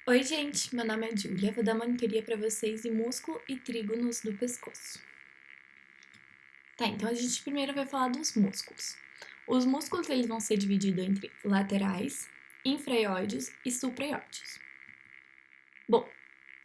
Oi, gente, meu nome é Júlia, vou dar monitoria para vocês de músculo e trígonos do pescoço. Tá, então a gente primeiro vai falar dos músculos. Os músculos eles vão ser divididos entre laterais, infraioides e supraioides. Bom,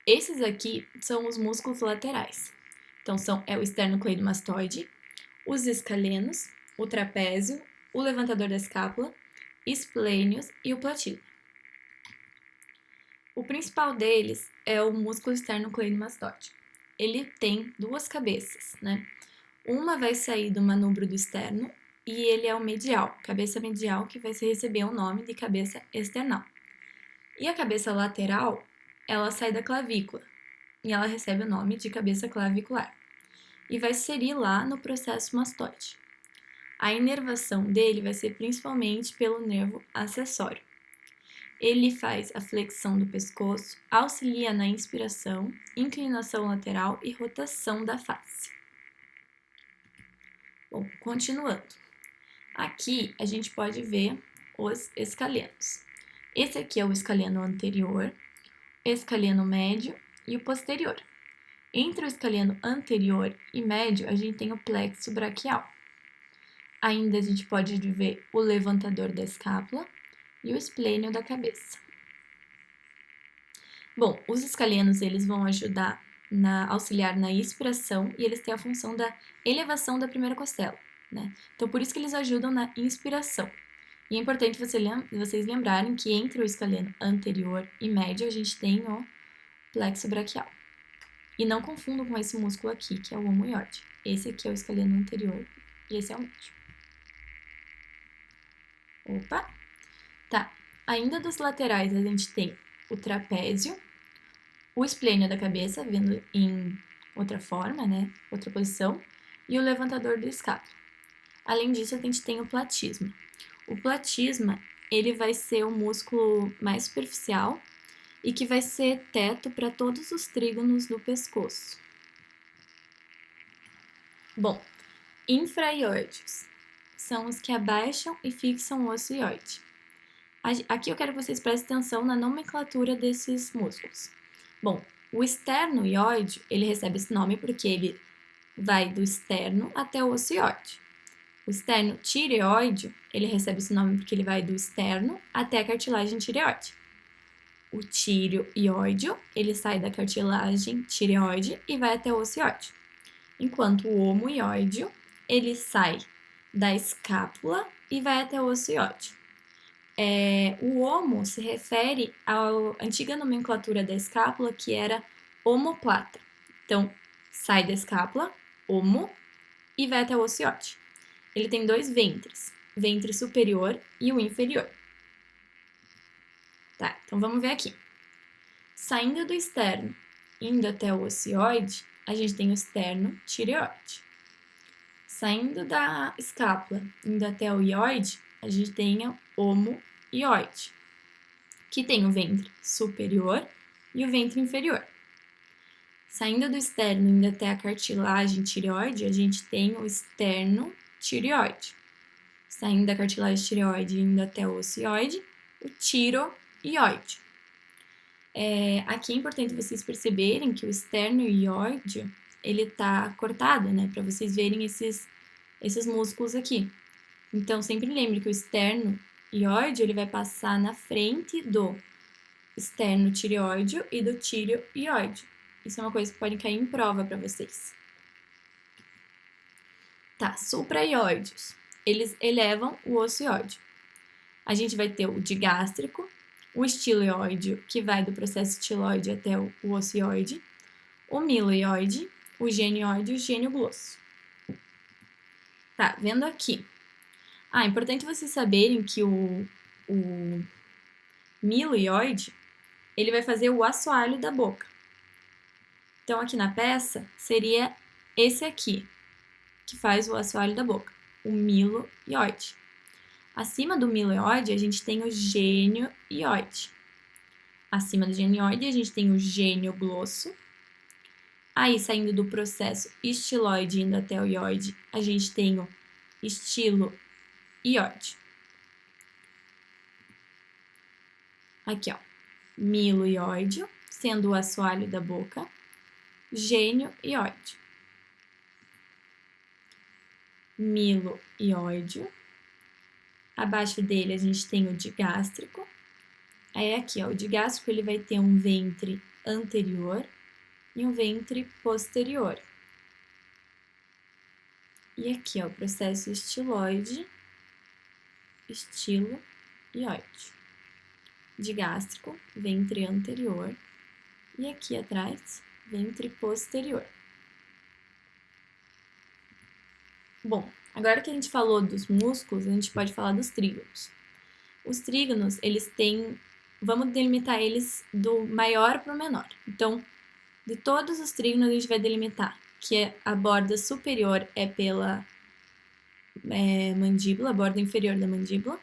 esses aqui são os músculos laterais. Então é o esternocleidomastoide, os escalenos, o trapézio, o levantador da escápula, esplênios e o platíbulo. O principal deles é o músculo esternocleidomastoide. Ele tem duas cabeças, né? Uma vai sair do manubro do externo e ele é o medial, cabeça medial, que vai receber o nome de cabeça external. E a cabeça lateral, ela sai da clavícula e ela recebe o nome de cabeça clavicular e vai se inserir lá no processo mastoide. A inervação dele vai ser principalmente pelo nervo acessório. Ele faz a flexão do pescoço, auxilia na inspiração, inclinação lateral e rotação da face. Bom, continuando. Aqui a gente pode ver os escalenos. Esse aqui é o escaleno anterior, escaleno médio e o posterior. Entre o escaleno anterior e médio, a gente tem o plexo braquial. Ainda a gente pode ver o levantador da escápula e o esplênio da cabeça. Bom, os escalenos eles vão ajudar auxiliar na inspiração e eles têm a função da elevação da primeira costela, né? Então, por isso que eles ajudam na inspiração. E é importante vocês lembrarem que entre o escaleno anterior e médio, a gente tem o plexo braquial. E não confundam com esse músculo aqui, que é o omoiode. Esse aqui é o escaleno anterior e esse é o médio. Opa! Tá, ainda dos laterais a gente tem o trapézio, o esplênio da cabeça, vendo em outra forma, né, outra posição, e o levantador do escápulo. Além disso, a gente tem o platisma. O platisma, ele vai ser o músculo mais superficial e que vai ser teto para todos os trígonos do pescoço. Bom, infraioides são os que abaixam e fixam o osso ióide. Aqui eu quero que vocês prestem atenção na nomenclatura desses músculos. Bom, o esternoióide, ele recebe esse nome porque ele vai do externo até o osso ióide. O esternotireoide, ele recebe esse nome porque ele vai do externo até a cartilagem tireoide. O tireoióide, ele sai da cartilagem tireoide e vai até o osso ióide. Enquanto o omoióide, ele sai da escápula e vai até o osso ióide. O homo se refere à antiga nomenclatura da escápula, que era omoplata. Então, sai da escápula, homo, e vai até o osso ióide. Ele tem dois ventres, ventre superior e o inferior. Tá, então vamos ver aqui. Saindo do externo, indo até o osso ióide, a gente tem o esternotireoide. Saindo da escápula, indo até o ióide, a gente tem o omoióide, que tem o ventre superior e o ventre inferior. Saindo do externo, indo até a cartilagem tireoide, a gente tem o esternotireoide. Saindo da cartilagem tireoide, indo até o osso ióide, o tireoide. Aqui é importante vocês perceberem que o esternoióide, ele tá cortado, né, para vocês verem esses músculos aqui. Então, sempre lembre que o esternoióide, ele vai passar na frente do esternotireoide e do tireoide. Isso é uma coisa que pode cair em prova para vocês. Tá, supraioides. Eles elevam o osso ióide. A gente vai ter o digástrico, o estiloide, que vai do processo estiloide até o osso ióide, o miloioide, o genioide e o gênio glosso. Tá, vendo aqui. É importante vocês saberem que o miloioide, ele vai fazer o assoalho da boca. Então, aqui na peça, seria esse aqui, que faz o assoalho da boca, o miloioide. Acima do miloioide, a gente tem o genioide. Acima do genioide, a gente tem o gênio glosso. Aí, saindo do processo estiloide indo até o ióide, a gente tem o estiloiode. Aqui, ó. milo e ódio, sendo o assoalho da boca, gênio e ódio. Milo e ódio. Abaixo dele a gente tem o digástrico. Aí aqui, ó, o digástrico ele vai ter um ventre anterior e um ventre posterior. E aqui, ó, o processo estiloide, estilo e óide. Digástrico, ventre anterior, e aqui atrás, ventre posterior. Bom, agora que a gente falou dos músculos, a gente pode falar dos trígonos. Os trígonos, eles têm, vamos delimitar eles do maior para o menor. Então, de todos os trígonos a gente vai delimitar que a borda superior é pela mandíbula, a borda inferior da mandíbula.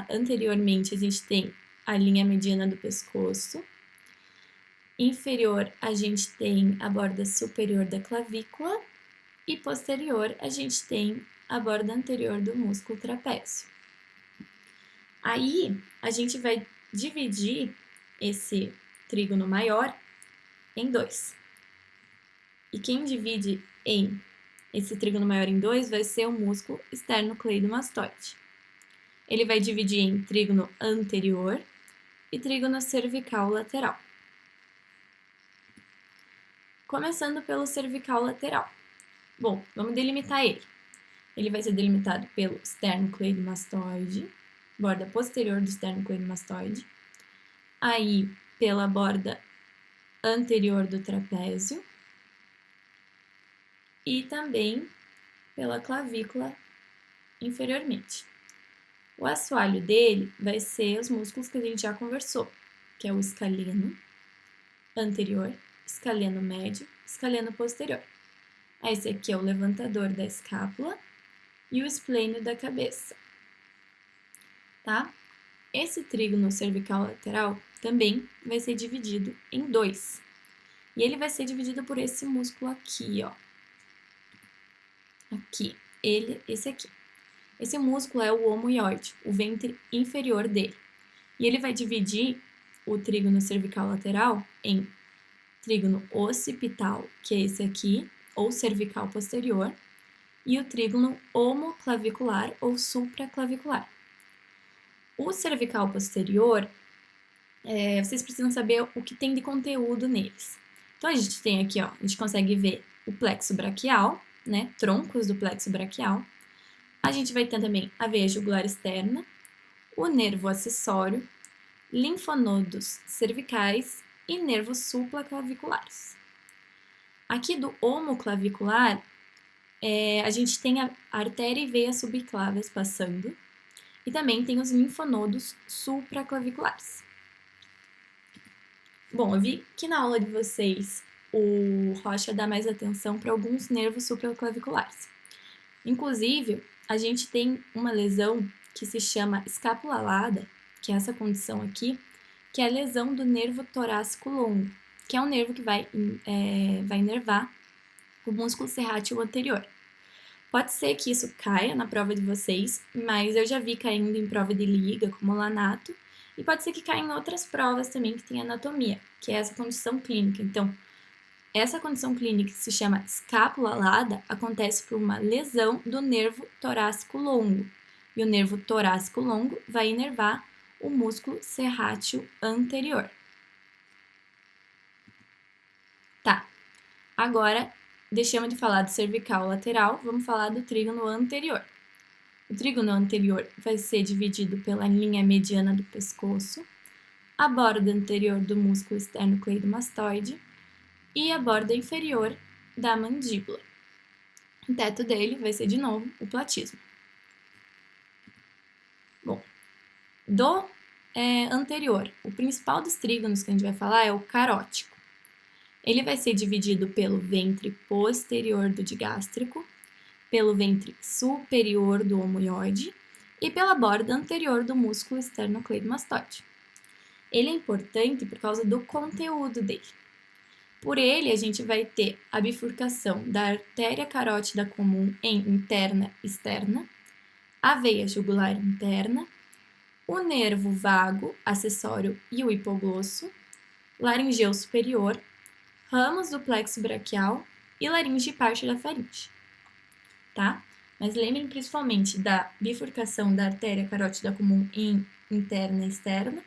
Anteriormente a gente tem a linha mediana do pescoço. Inferior a gente tem a borda superior da clavícula. E posterior a gente tem a borda anterior do músculo trapézio. Aí a gente vai dividir esse trígono maior em dois. E quem divide esse trígono maior em dois vai ser o músculo esternocleidomastoide. Ele vai dividir em trígono anterior e trígono cervical lateral. Começando pelo cervical lateral. Bom, vamos delimitar ele. Ele vai ser delimitado pelo esternocleidomastoide, borda posterior do esternocleidomastoide, aí pela borda anterior do trapézio e também pela clavícula inferiormente. O assoalho dele vai ser os músculos que a gente já conversou, que é o escaleno anterior, escaleno médio, escaleno posterior. Esse aqui é o levantador da escápula e o esplênio da cabeça, tá? Esse trígono cervical lateral também vai ser dividido em dois. E ele vai ser dividido por esse músculo aqui, ó. Aqui, esse aqui. Esse músculo é o omoiode, o ventre inferior dele. E ele vai dividir o trígono cervical lateral em trígono occipital, que é esse aqui, ou cervical posterior, e o trígono homoclavicular ou supraclavicular. O cervical posterior, vocês precisam saber o que tem de conteúdo neles. Então, a gente tem aqui, ó, a gente consegue ver o plexo braquial, né, troncos do plexo braquial. A gente vai ter também a veia jugular externa, o nervo acessório, linfonodos cervicais e nervos supraclaviculares. Aqui do homoclavicular, a gente tem a artéria e veia subclávias passando, e também tem os linfonodos supraclaviculares. Bom, eu vi que na aula de vocês o Rocha dá mais atenção para alguns nervos supraclaviculares. Inclusive, a gente tem uma lesão que se chama escápula alada, que é essa condição aqui, que é a lesão do nervo torácico longo, que é um nervo que vai inervar o músculo serrátil anterior. Pode ser que isso caia na prova de vocês, mas eu já vi caindo em prova de liga, como lanato, e pode ser que caia em outras provas também que tem anatomia, que é essa condição clínica. Então, essa condição clínica que se chama escápula alada acontece por uma lesão do nervo torácico longo. E o nervo torácico longo vai inervar o músculo serrátil anterior. Tá, agora deixamos de falar do cervical lateral, vamos falar do trígono anterior. O trígono anterior vai ser dividido pela linha mediana do pescoço, a borda anterior do músculo esternocleidomastoide e a borda inferior da mandíbula. O teto dele vai ser, de novo, o platismo. Bom, do anterior, o principal dos trígonos que a gente vai falar é o carótico. Ele vai ser dividido pelo ventre posterior do digástrico, pelo ventre superior do omoiode e pela borda anterior do músculo esternocleidomastoide. Ele é importante por causa do conteúdo dele. Por ele, a gente vai ter a bifurcação da artéria carótida comum em interna e externa, a veia jugular interna, o nervo vago, acessório e o hipoglosso, laringeu superior, ramos do plexo braquial e laringe e parte da faringe, tá? Mas lembrem principalmente da bifurcação da artéria carótida comum interna e externa,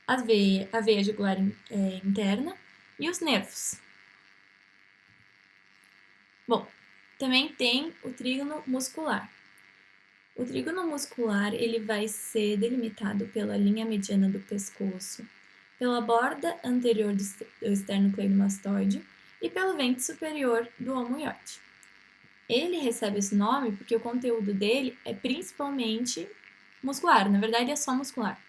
a veia jugular interna e os nervos. Bom, também tem o trígono muscular. O trígono muscular ele vai ser delimitado pela linha mediana do pescoço, pela borda anterior do esternocleidomastoide e pelo vente superior do homoióide. Ele recebe esse nome porque o conteúdo dele é principalmente muscular, na verdade é só muscular.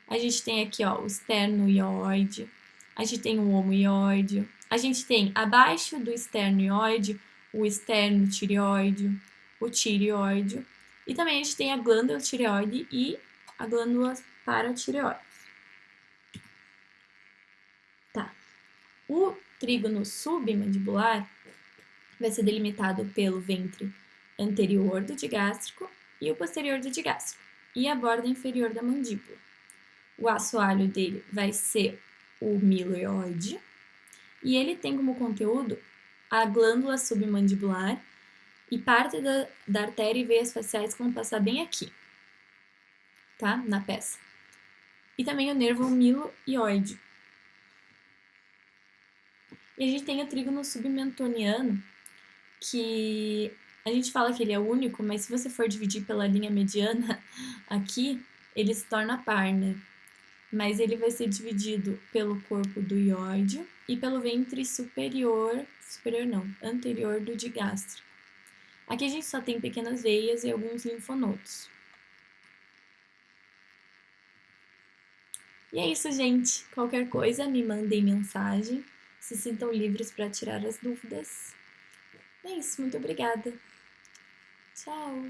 A gente tem aqui ó, o esternoióide, a gente tem o homoióide, a gente tem abaixo do esternoióide o esternotireoide, o tireoide, e também a gente tem a glândula tireoide e a glândula paratireoide. Tá. O trígono submandibular vai ser delimitado pelo ventre anterior do digástrico e o posterior do digástrico, e a borda inferior da mandíbula. O assoalho dele vai ser o miloide, e ele tem como conteúdo a glândula submandibular e parte da artéria e veias faciais que vão passar bem aqui, tá? Na peça. E também o nervo miloioide. E a gente tem o trígono submentoniano, que a gente fala que ele é único, mas se você for dividir pela linha mediana aqui, ele se torna par, né? Mas ele vai ser dividido pelo corpo do ióide e pelo ventre anterior do digástrico. Aqui a gente só tem pequenas veias e alguns linfonodos. E é isso, gente. Qualquer coisa, me mandem mensagem. Se sintam livres para tirar as dúvidas. É isso, muito obrigada. Tchau!